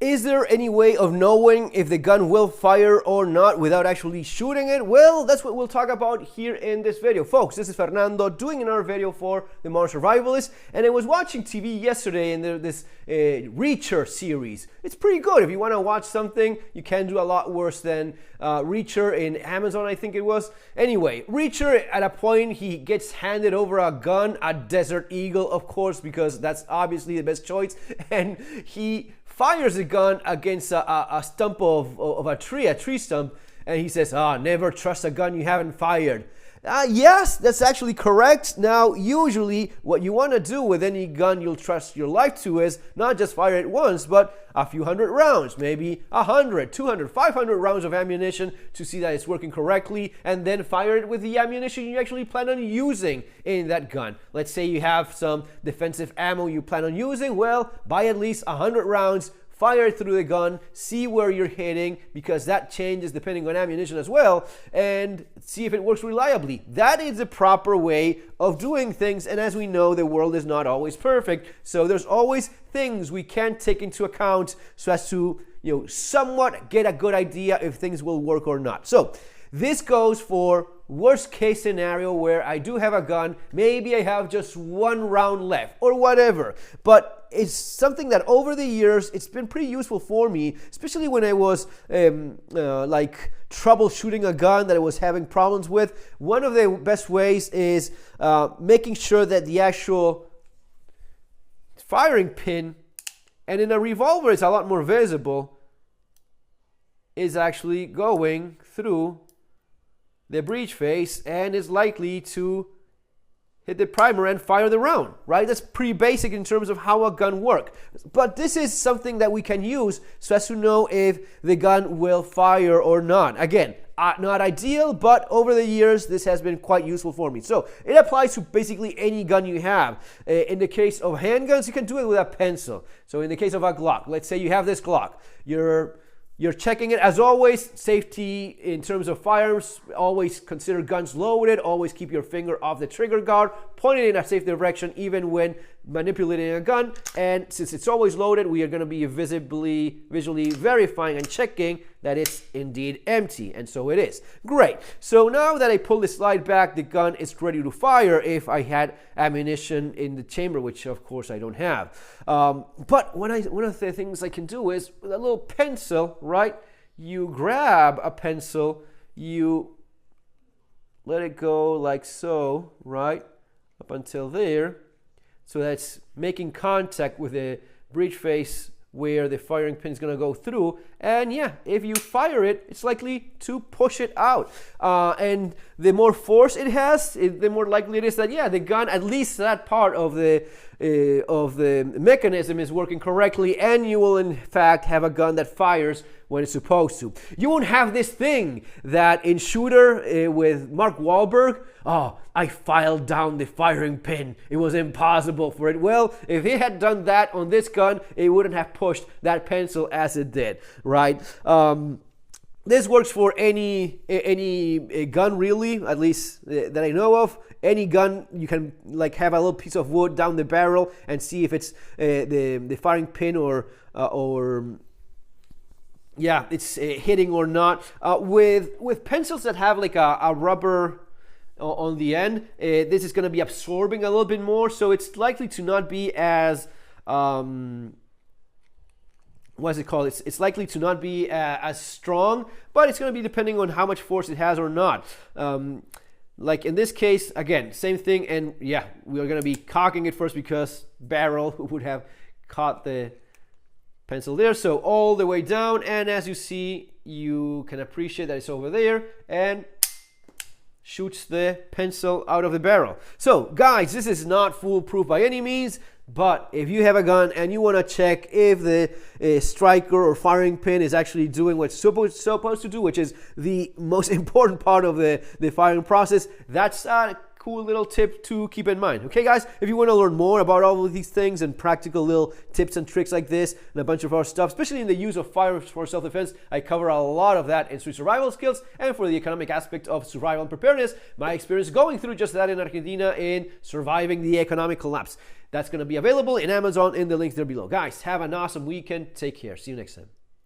Is there any way of knowing if the gun will fire or not without actually shooting it? Well, that's what we'll talk about here in this video. Folks, this is Fernando doing another video for the Modern Survivalist, and I was watching TV yesterday and this Reacher series. It's pretty good. If you want to watch something, you can do a lot worse than Reacher in Amazon, I think it was. Anyway, Reacher, at a point, he gets handed over a gun, a Desert Eagle, of course, because that's obviously the best choice, and he fires a gun against a stump of a tree stump, and he says, never trust a gun you haven't fired. Yes, that's actually correct. Now, usually what you want to do with any gun you'll trust your life to is not just fire it once, but a few hundred rounds, maybe 100, 200, 500 rounds of ammunition to see that it's working correctly, and then fire it with the ammunition you actually plan on using in that gun. Let's say you have some defensive ammo you plan on using. Well, buy at least 100 rounds, fire it through the gun, see where you're hitting, because that changes depending on ammunition as well, and see if it works reliably. That is the proper way of doing things, and as we know, the world is not always perfect, so there's always things we can take into account so as to, somewhat get a good idea if things will work or not. So this goes for worst case scenario where I do have a gun, maybe I have just one round left or whatever, but it's something that over the years it's been pretty useful for me, especially when I was troubleshooting a gun that I was having problems with. One of the best ways is making sure that the actual firing pin, and in a revolver it's a lot more visible, is actually going through the breech face and is likely to hit the primer and fire the round, right? That's pretty basic in terms of how a gun works. But this is something that we can use so as to know if the gun will fire or not. Again, not ideal, but over the years, this has been quite useful for me. So it applies to basically any gun you have. In the case of handguns, you can do it with a pencil. So in the case of a Glock, let's say you have this Glock. You're checking it. As always, safety in terms of firearms, always consider guns loaded, always keep your finger off the trigger guard, pointed in a safe direction even when manipulating a gun. And since it's always loaded, we are going to be visually verifying and checking that it's indeed empty, and so it is. Great. So now that I pull the slide back, the gun is ready to fire if I had ammunition in the chamber, which of course I don't have. But one of the things I can do is with a little pencil, right? You grab a pencil, you let it go like so, right? Up until there. So that's making contact with the breech face where the firing pin is going to go through. And yeah, if you fire it, it's likely to push it out. And the more force it has, the more likely it is that, the gun, at least that part of the mechanism is working correctly, and you will in fact have a gun that fires when it's supposed to. You won't have this thing that in Shooter with Mark Wahlberg, I filed down the firing pin. It was impossible for it. Well, if he had done that on this gun, it wouldn't have pushed that pencil as it did, right? This works for any gun, really, at least that I know of. Any gun, you can have a little piece of wood down the barrel and see if it's the firing pin or it's hitting or not. With pencils that have a rubber on the end, this is going to be absorbing a little bit more, so it's likely to not be as it's likely to not be as strong, but it's going to be depending on how much force it has or not. Like in this case, again, same thing, and we are going to be cocking it first because barrel would have caught the pencil there. So all the way down, and as you see, you can appreciate that it's over there, and shoots the pencil out of the barrel. So guys, this is not foolproof by any means, but if you have a gun and you want to check if the striker or firing pin is actually doing what it's supposed to do, which is the most important part of the firing process, that's a cool little tip to keep in mind. Okay guys, if you want to learn more about all of these things and practical little tips and tricks like this and a bunch of our stuff, especially in the use of firearms for self-defense, I cover a lot of that in street survival skills and for the economic aspect of survival and preparedness, my experience going through just that in Argentina in surviving the economic collapse. That's going to be available in Amazon in the links there below. Guys, have an awesome weekend. Take care. See you next time.